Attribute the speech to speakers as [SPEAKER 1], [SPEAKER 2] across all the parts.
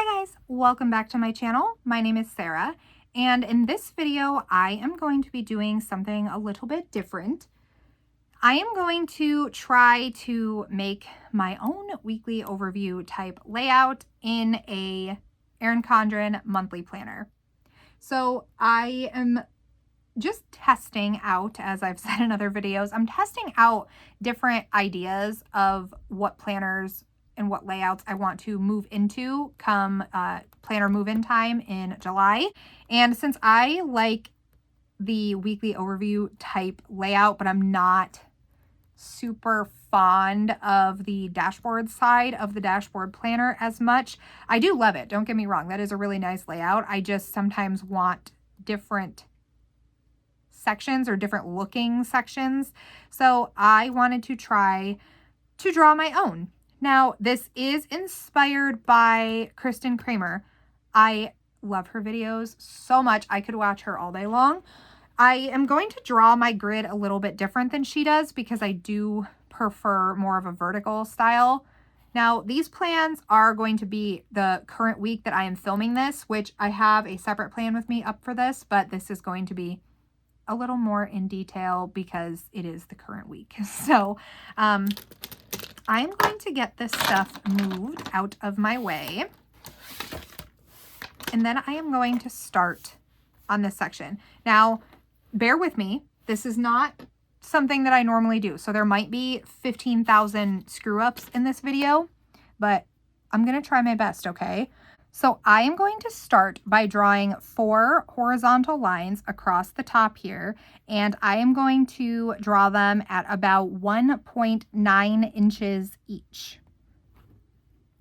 [SPEAKER 1] Hi guys, welcome back to my channel. My name is Sarah, and in this video, I am going to be doing something a little bit different. I am going to try to make my own weekly overview type layout in a Erin Condren monthly planner. So I am just testing out, as I've said in other videos, I'm testing out different ideas of what planners and what layouts I want to move into come planner move-in time in July. And since I like the weekly overview type layout, but I'm not super fond of the dashboard side of the dashboard planner as much. I do love it, don't get me wrong. That is a really nice layout. I just sometimes want different sections or different looking sections. So I wanted to try to draw my own. Now, this is inspired by Kristen Kramer. I love her videos so much. I could watch her all day long. I am going to draw my grid a little bit different than she does because I do prefer more of a vertical style. Now, these plans are going to be the current week that I am filming this, which I have a separate plan with me up for this, but this is going to be a little more in detail because it is the current week. So I'm going to get this stuff moved out of my way. And then I am going to start on this section. Now, bear with me. This is not something that I normally do. So there might be 15,000 screw ups in this video, but I'm going to try my best, okay? So I am going to start by drawing 4 horizontal lines across the top here, and I am going to draw them at about 1.9 inches each.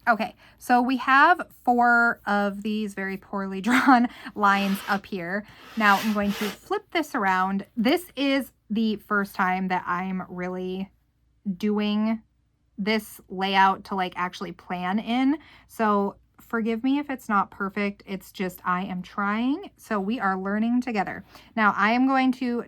[SPEAKER 1] Okay, so we have 4 of these very poorly drawn lines up here. Now I'm going to flip this around. This is the first time that I'm really doing this layout to like actually plan in. So forgive me if it's not perfect. It's just I am trying. So we are learning together. Now I am going to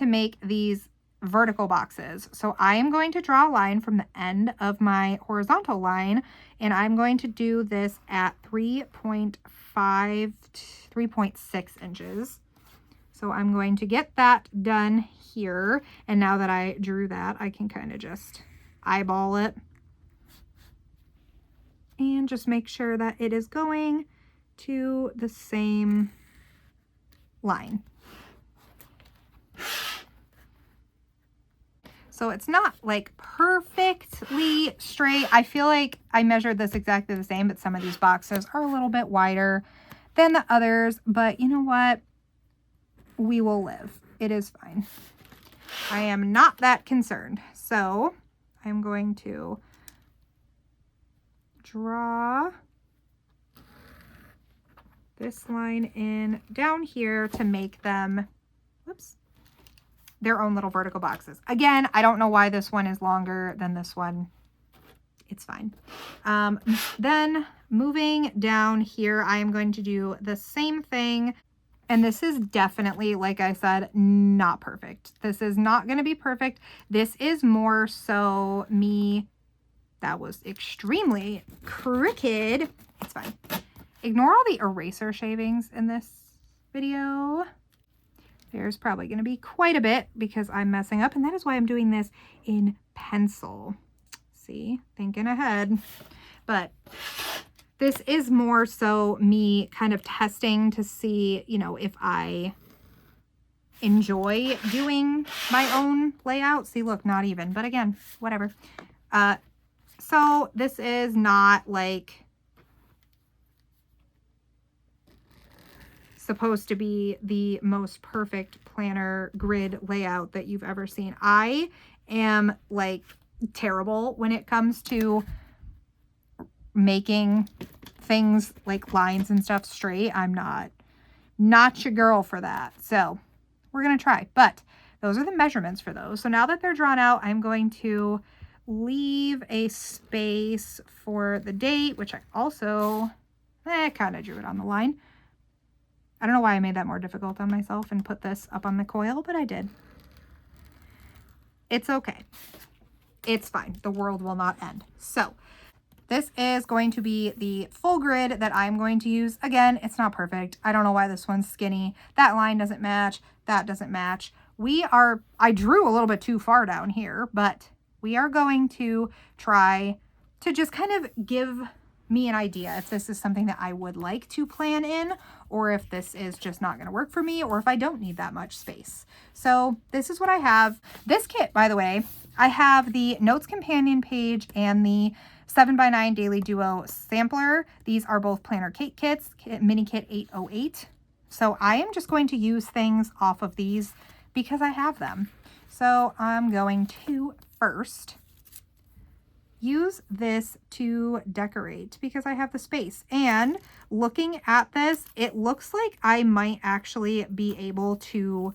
[SPEAKER 1] make these vertical boxes. So I am going to draw a line from the end of my horizontal line, and I'm going to do this at 3.5 to 3.6 inches. So I'm going to get that done here. And now that I drew that, I can kind of just eyeball it and just make sure that it is going to the same line. So it's not like perfectly straight. I feel like I measured this exactly the same, but some of these boxes are a little bit wider than the others. But you know what? We will live. It is fine. I am not that concerned. So I'm going to draw this line in down here to make them, whoops, their own little vertical boxes. Again, I don't know why this one is longer than this one. It's fine. Then moving down here, I am going to do the same thing. And this is definitely, like I said, not perfect. This is not going to be perfect. This is more so me. That was extremely crooked. It's fine. Ignore all the eraser shavings in this video. There's probably going to be quite a bit because I'm messing up, and that is why I'm doing this in pencil. See, thinking ahead. But this is more so me kind of testing to see, you know, if I enjoy doing my own layout. See, look, not even, but again, whatever. So this is not like supposed to be the most perfect planner grid layout that you've ever seen. I am like terrible when it comes to making things like lines and stuff straight. I'm not your girl for that. So we're going to try, but those are the measurements for those. So now that they're drawn out, I'm going to leave a space for the date, which I also kind of drew it on the line. I don't know why I made that more difficult on myself and put this up on the coil, but I did. It's okay. It's fine. The world will not end. So This is going to be the full grid that I'm going to use. Again, it's not perfect. I don't know why this one's skinny. That line doesn't match. That doesn't match. I drew a little bit too far down here, but we are going to try to just kind of give me an idea if this is something that I would like to plan in, or if this is just not going to work for me, or if I don't need that much space. So this is what I have. This kit, by the way, I have the Notes Companion page and the 7x9 Daily Duo sampler. These are both planner cake kits, mini kit 808. So I am just going to use things off of these because I have them. So I'm going to first use this to decorate because I have the space. And looking at this, it looks like I might actually be able to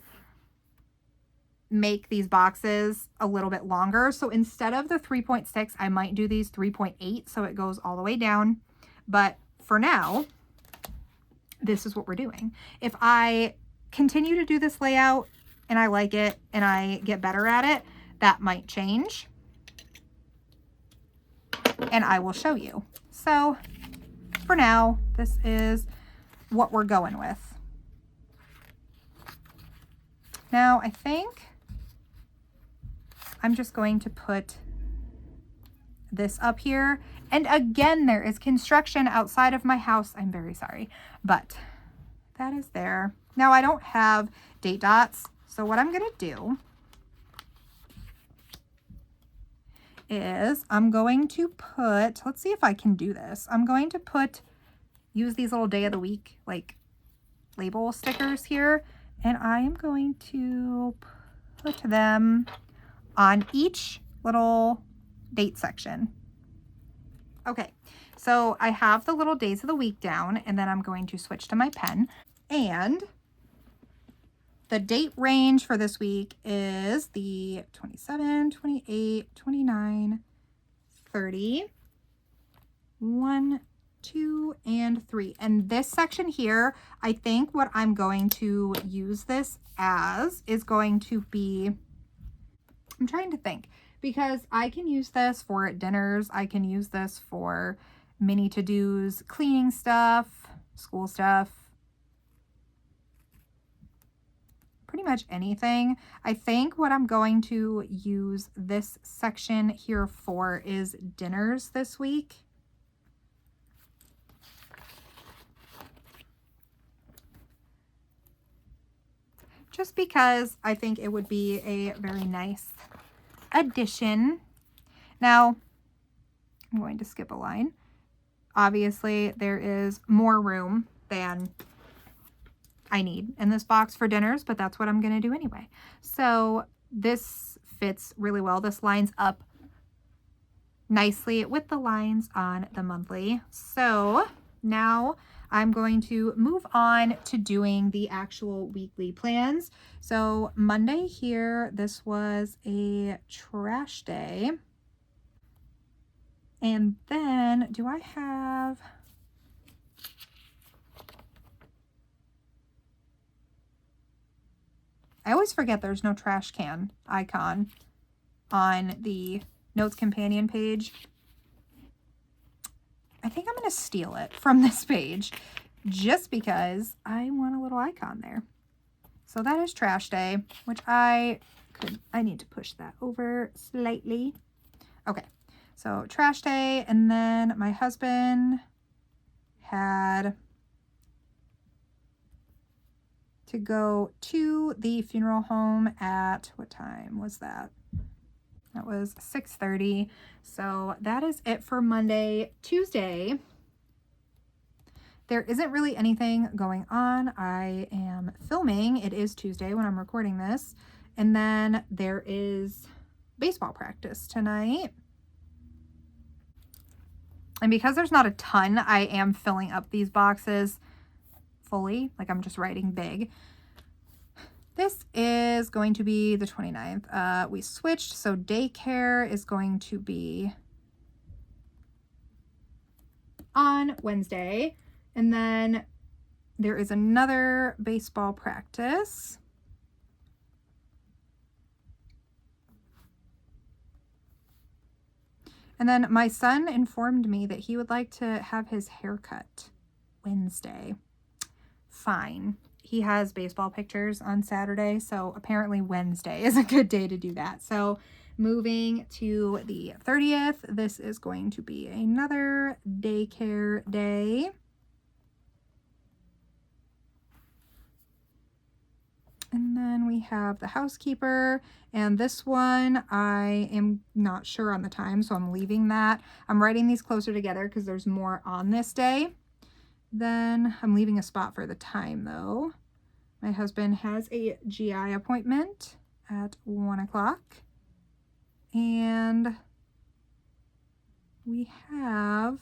[SPEAKER 1] make these boxes a little bit longer. So instead of the 3.6, I might do these 3.8 so it goes all the way down. But for now, this is what we're doing. If I continue to do this layout and I like it and I get better at it, that might change. And I will show you. So for now, this is what we're going with. Now I think I'm just going to put this up here. And again, there is construction outside of my house. I'm very sorry, but that is there. Now I don't have date dots. So what I'm going to do is I'm going to put, let's see if I can do this. I'm going to use these little day of the week, like label stickers here. And I am going to put them on each little date section. Okay, so I have the little days of the week down, and then I'm going to switch to my pen. And the date range for this week is the 27, 28, 29, 30, 1, 2, and 3. And this section here, I think what I'm going to use this as is going to be, I'm trying to think, because I can use this for dinners. I can use this for mini to-dos, cleaning stuff, school stuff, pretty much anything. I think what I'm going to use this section here for is dinners this week. Just because I think it would be a very nice addition. Now, I'm going to skip a line. Obviously, there is more room than I need in this box for dinners, but that's what I'm going to do anyway. So this fits really well. This lines up nicely with the lines on the monthly. So now I'm going to move on to doing the actual weekly plans. So Monday here, this was a trash day. And then do I have... I always forget there's no trash can icon on the Notes Companion page. I think I'm going to steal it from this page just because I want a little icon there. So that is trash day, which I need to push that over slightly. Okay, so trash day, and then my husband had to go to the funeral home at, what time was that? That was 6:30. So that is it for Monday. Tuesday, there isn't really anything going on. I am filming. It is Tuesday when I'm recording this. And then there is baseball practice tonight. And because there's not a ton, I am filling up these boxes fully. Like I'm just writing big. This is going to be the 29th. We switched, so daycare is going to be on Wednesday. And then there is another baseball practice. And then my son informed me that he would like to have his haircut Wednesday. Fine. He has baseball pictures on Saturday, so apparently Wednesday is a good day to do that. So moving to the 30th, this is going to be another daycare day. And then we have the housekeeper, and this one I am not sure on the time, so I'm leaving that. I'm writing these closer together because there's more on this day. Then I'm leaving a spot for the time though. My husband has a GI appointment at 1 o'clock. And we have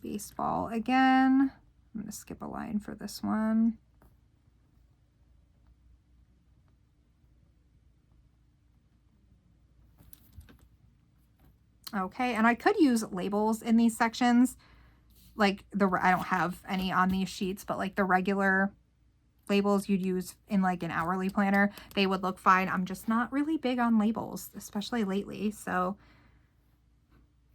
[SPEAKER 1] baseball again. I'm going to skip a line for this one. Okay, and I could use labels in these sections. Like I don't have any on these sheets, but like the regular labels you'd use in like an hourly planner, they would look fine. I'm just not really big on labels, especially lately. So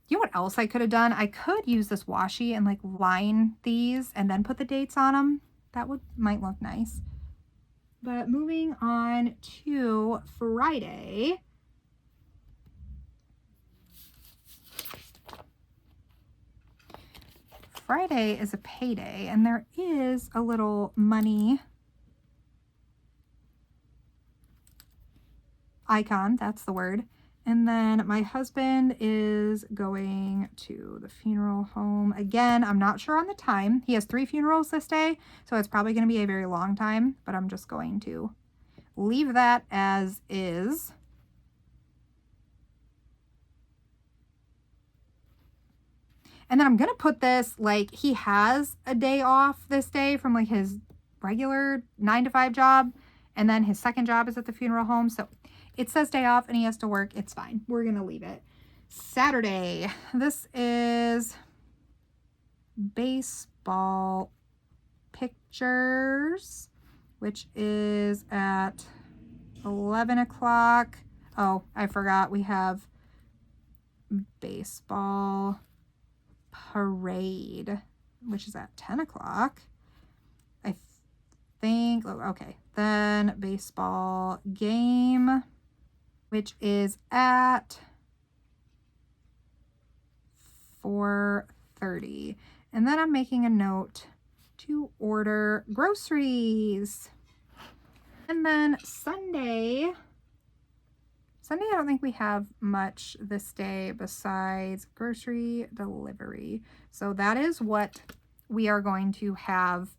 [SPEAKER 1] you know what else I could have done? I could use this washi and like line these and then put the dates on them. That might look nice. But moving on to Friday. Friday is a payday, and there is a little money icon, that's the word. And then my husband is going to the funeral home. Again, I'm not sure on the time. He has 3 funerals this day, so it's probably going to be a very long time, but I'm just going to leave that as is. And then I'm going to put this, like, he has a day off this day from like his regular 9-to-5 job. And then his second job is at the funeral home. So it says day off and he has to work. It's fine. We're going to leave it. Saturday. This is baseball pictures, which is at 11 o'clock. Oh, I forgot. We have baseball parade, which is at 10 o'clock. I think, okay. Then baseball game, which is at 4:30. And then I'm making a note to order groceries. And then Sunday, I don't think we have much this day besides grocery delivery. So that is what we are going to have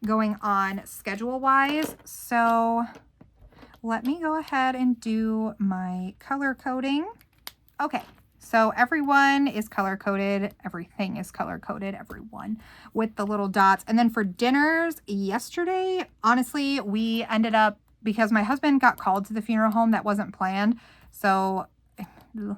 [SPEAKER 1] going on schedule-wise. So let me go ahead and do my color coding. Okay, so everyone is color-coded. Everything is color-coded, everyone, with the little dots. And then for dinners, yesterday, honestly, we ended up, because my husband got called to the funeral home, that wasn't planned. So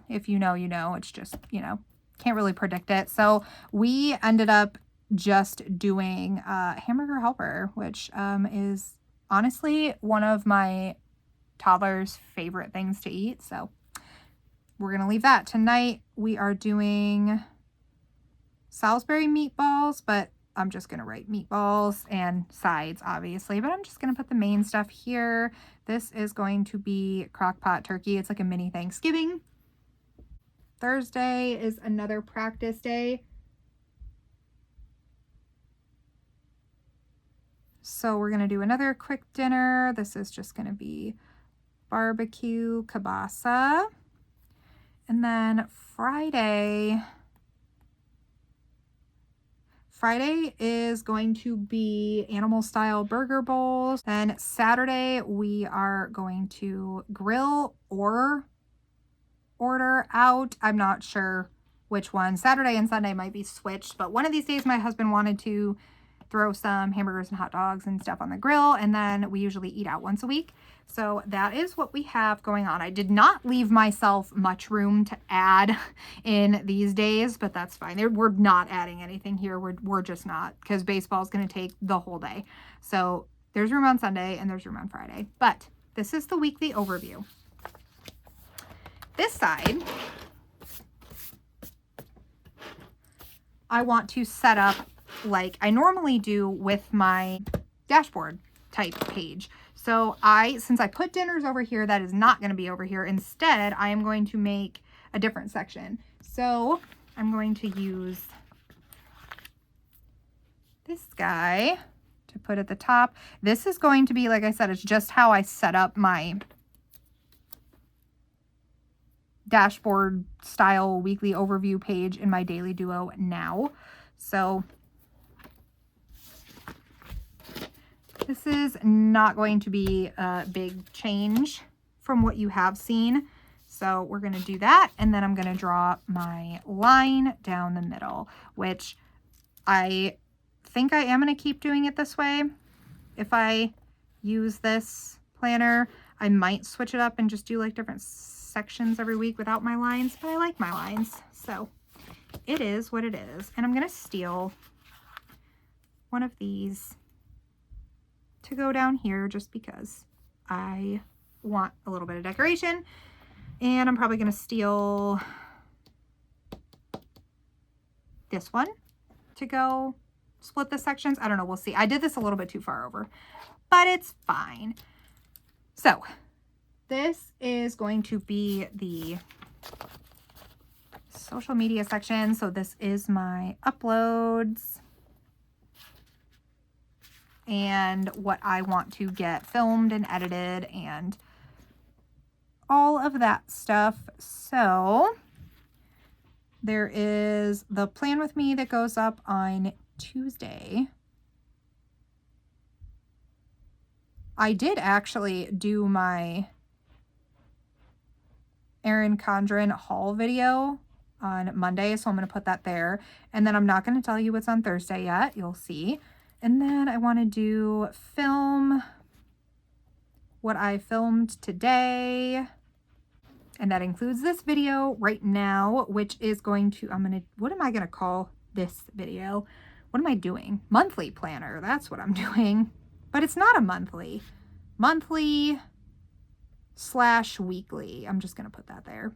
[SPEAKER 1] if you know, you know, it's just, you know, can't really predict it. So we ended up just doing hamburger helper, which is honestly one of my toddler's favorite things to eat. So we're going to leave that. Tonight we are doing Salisbury meatballs, but I'm just going to write meatballs and sides, obviously, but I'm just going to put the main stuff here. This is going to be crock-pot turkey. It's like a mini Thanksgiving. Thursday is another practice day. So we're going to do another quick dinner. This is just going to be barbecue kielbasa. And then Friday is going to be animal style burger bowls. Then Saturday we are going to grill or order out. I'm not sure which one. Saturday and Sunday might be switched, but one of these days my husband wanted to throw some hamburgers and hot dogs and stuff on the grill, and then we usually eat out once a week. So that is what we have going on. I did not leave myself much room to add in these days, but that's fine. We're not adding anything here. We're just not, because baseball is going to take the whole day. So there's room on Sunday and there's room on Friday. But this is the weekly overview. This side I want to set up like I normally do with my dashboard type page. So since I put dinners over here, that is not going to be over here. Instead, I am going to make a different section. So I'm going to use this guy to put at the top. This is going to be, like I said, it's just how I set up my dashboard style weekly overview page in my Daily Duo now. So this is not going to be a big change from what you have seen. So we're going to do that. And then I'm going to draw my line down the middle, which I think I am going to keep doing it this way. If I use this planner, I might switch it up and just do like different sections every week without my lines, but I like my lines. So it is what it is. And I'm going to steal one of these to go down here just because I want a little bit of decoration. And I'm probably going to steal this one to go split the sections. I don't know. We'll see. I did this a little bit too far over, but it's fine. So this is going to be the social media section. So this is my uploads and what I want to get filmed and edited and all of that stuff. So there is the plan with me that goes up on Tuesday. I did actually do my Erin Condren haul video on Monday, so I'm going to put that there. And then I'm not going to tell you what's on Thursday yet. You'll see. And then I want to do film what I filmed today. And that includes this video right now, which is going to, what am I going to call this video? What am I doing? Monthly planner. That's what I'm doing. But it's not a monthly. Monthly / weekly. I'm just going to put that there.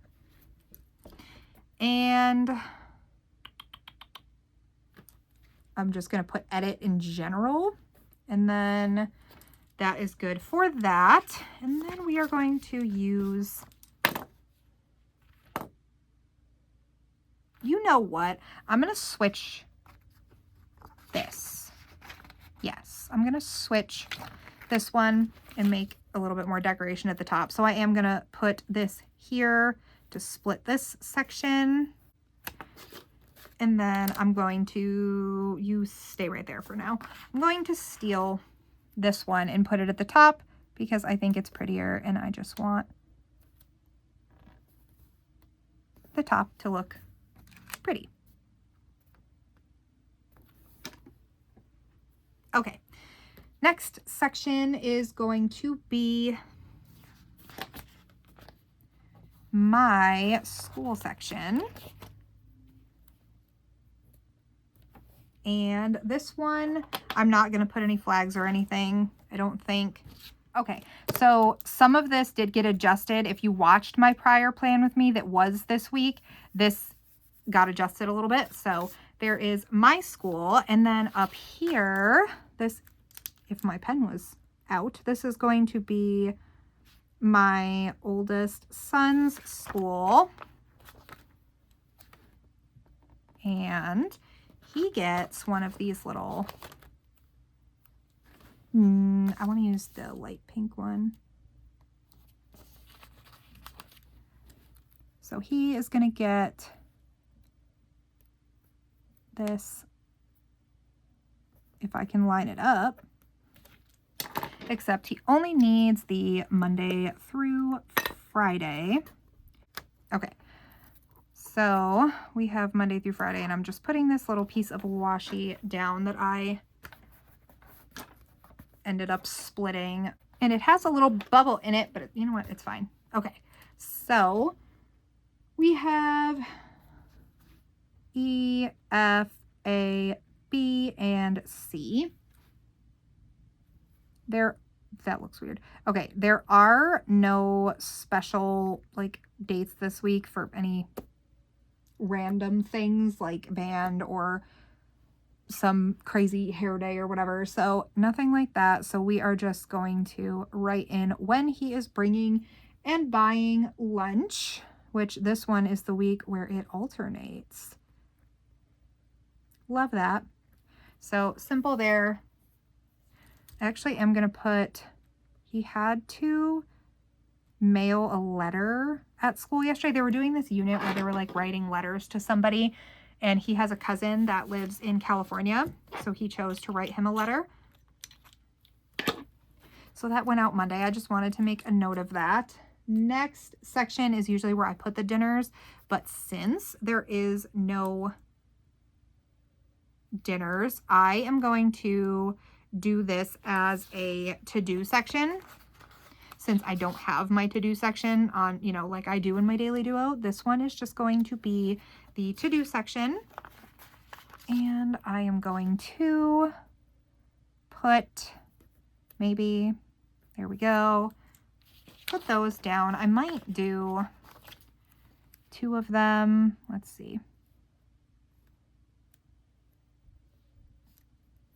[SPEAKER 1] And I'm just going to put edit in general. And then that is good for that. And then we are going to use, you know what? I'm going to switch this. Yes, I'm going to switch this one and make a little bit more decoration at the top. So I am going to put this here to split this section. And then I'm going to, you stay right there for now. I'm going to steal this one and put it at the top because I think it's prettier and I just want the top to look pretty. Okay, next section is going to be my school section. And this one, I'm not going to put any flags or anything, I don't think. Okay, so some of this did get adjusted. If you watched my prior plan with me that was this week, this got adjusted a little bit. So there is my school. And then up here, this, if my pen was out, this is going to be my oldest son's school. And he gets one of these little, I want to use the light pink one. So he is going to get this, if I can line it up, except he only needs the Monday through Friday. Okay. So we have Monday through Friday, and I'm just putting this little piece of washi down that I ended up splitting. And it has a little bubble in it, but you know what? It's fine. Okay. So we have E, F, A, B, and C. That looks weird. Okay. There are no special like dates this week for any random things like band or some crazy hair day or whatever. So nothing like that. So we are just going to write in when he is bringing and buying lunch, which this one is the week where it alternates. Love that. So simple there. Actually, I'm going to put, he had to mail a letter at school yesterday. They were doing this unit where they were like writing letters to somebody, and he has a cousin that lives in California, so he chose to write him a letter. So that went out Monday. I just wanted to make a note of that. Next section is usually where I put the dinners, but since there is no dinners, I am going to do this as a to-do section. Since I don't have my to-do section on, you know, like I do in my daily duo, this one is just going to be the to-do section. And I am going to put maybe, there we go, put those down. I might do 2 of them. Let's see.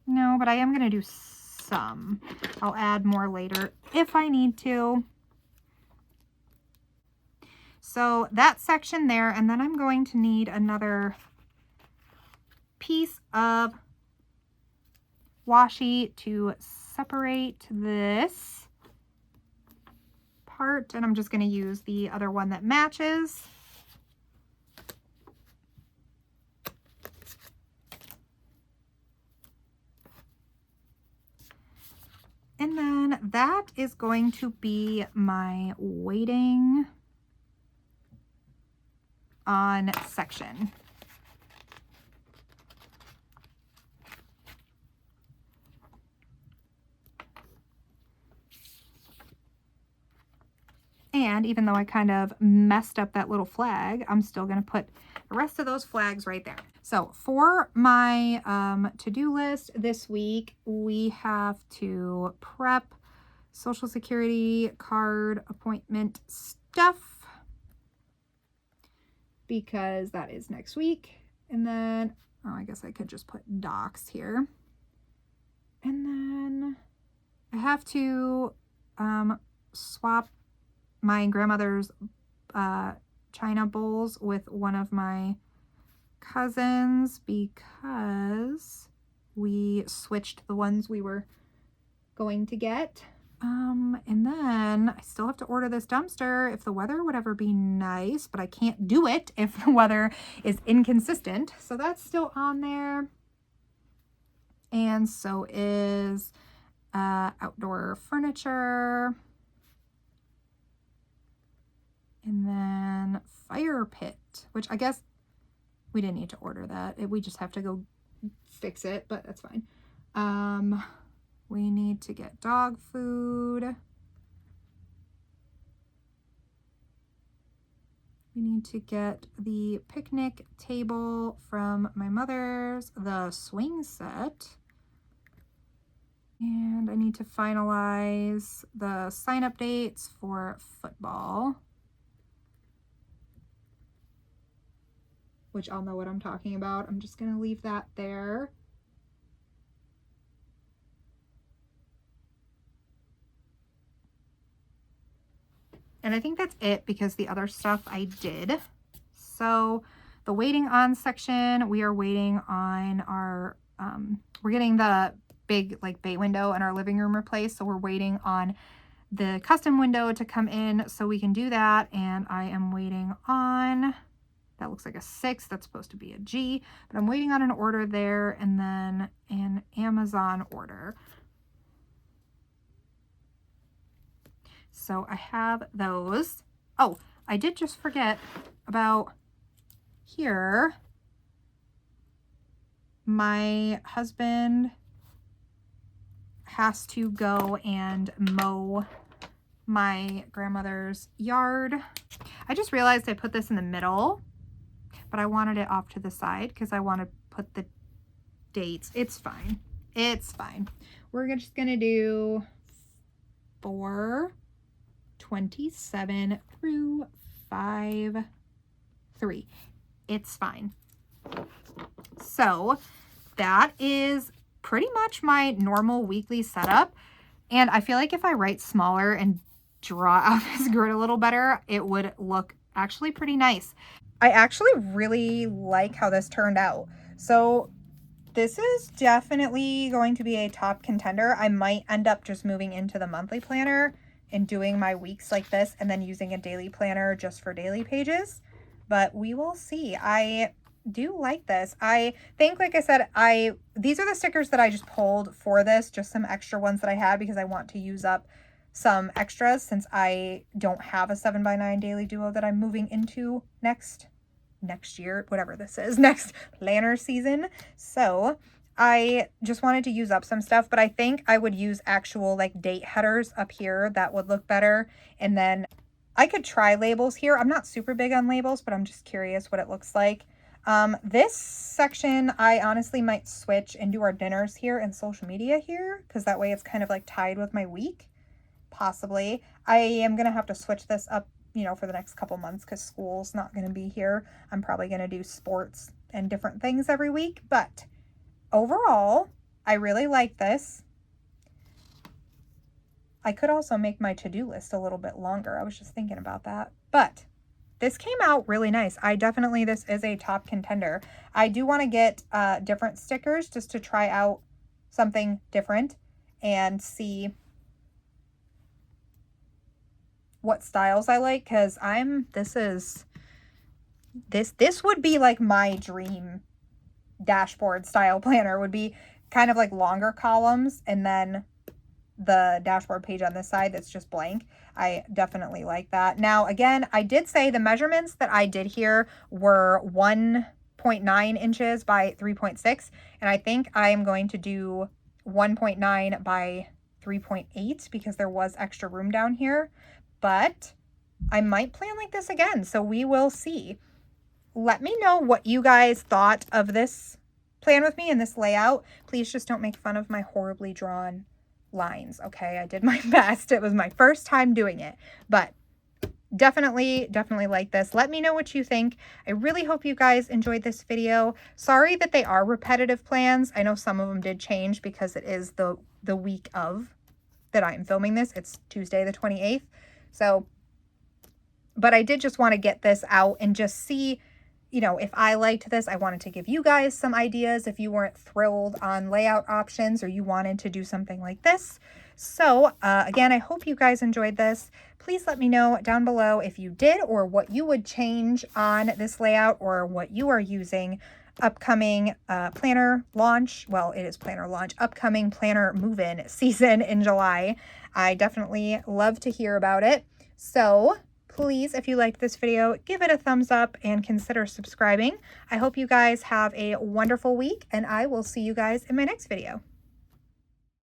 [SPEAKER 1] No, but I am going to do some. I'll add more later if I need to. So that section there, and then I'm going to need another piece of washi to separate this part, and I'm just going to use the other one that matches. And then that is going to be my waiting on section. And even though I kind of messed up that little flag, I'm still going to put the rest of those flags right there. So for my to-do list this week, we have to prep Social Security card appointment stuff because that is next week. And then, oh, I guess I could just put docs here. And then I have to swap my grandmother's china bowls with one of my cousins because we switched the ones we were going to get. And then I still have to order this dumpster if the weather would ever be nice, but I can't do it if the weather is inconsistent. So that's still on there. And so is outdoor furniture. And then fire pit, which I guess we didn't need to order that. We just have to go fix it, but that's fine. We need to get dog food. We need to get the picnic table from my mother's, the swing set. And I need to finalize the sign-up dates for football, which I'll know what I'm talking about. I'm just going to leave that there. And I think that's it because the other stuff I did. So the waiting on section, we are waiting on our, we're getting the big like bay window in our living room replaced. So we're waiting on the custom window to come in so we can do that. And I am waiting on, that looks like a 6, that's supposed to be a G, but I'm waiting on an order there and then an Amazon order. So I have those. Oh, I did just forget about here. My husband has to go and mow my grandmother's yard. I just realized I put this in the middle, but I wanted it off to the side because I want to put the dates. It's fine. It's fine. We're just going to do 4/27 through 5/3. it's fine. So that is pretty much my normal weekly setup. And I feel like if I write smaller and draw out this grid a little better, it would look actually pretty nice. I actually really like how this turned out. So this is definitely going to be a top contender. I might end up just moving into the monthly planner and doing my weeks like this and then using a daily planner just for daily pages. But we will see. I do like this. I think, like I said, these are the stickers that I just pulled for this, just some extra ones that I had because I want to use up some extras since I don't have a 7x9 daily duo that I'm moving into next year, whatever this is, next planner season. So I just wanted to use up some stuff, but I think I would use actual like date headers up here. That would look better. And then I could try labels here. I'm not super big on labels, but I'm just curious what it looks like. This section, I honestly might switch and do our dinners here and social media here, because that way it's kind of like tied with my week. Possibly. I am going to have to switch this up, you know, for the next couple months because school's not going to be here. I'm probably going to do sports and different things every week, but overall, I really like this. I could also make my to-do list a little bit longer. I was just thinking about that, but this came out really nice. This is a top contender. I do want to get different stickers just to try out something different and see what styles I like, because this would be like my dream dashboard style planner. Would be kind of like longer columns and then the dashboard page on this side that's just blank. I definitely like that. Now again, I did say the measurements that I did here were 1.9 inches by 3.6, and I think I am going to do 1.9 by 3.8 because there was extra room down here. But I might plan like this again, so we will see. Let me know what you guys thought of this plan with me and this layout. Please just don't make fun of my horribly drawn lines, okay? I did my best. It was my first time doing it, but definitely like this. Let me know what you think. I really hope you guys enjoyed this video. Sorry that they are repetitive plans. I know some of them did change because it is the week of that I am filming this. It's Tuesday the 28th. So, but I did just want to get this out and just see, you know, if I liked this. I wanted to give you guys some ideas if you weren't thrilled on layout options or you wanted to do something like this. So again, I hope you guys enjoyed this. Please let me know down below if you did or what you would change on this layout or what you are using. Upcoming planner launch, well, it is planner launch, upcoming planner move-in season in July. I definitely love to hear about it. So please, if you liked this video, give it a thumbs up and consider subscribing. I hope you guys have a wonderful week, and I will see you guys in my next video.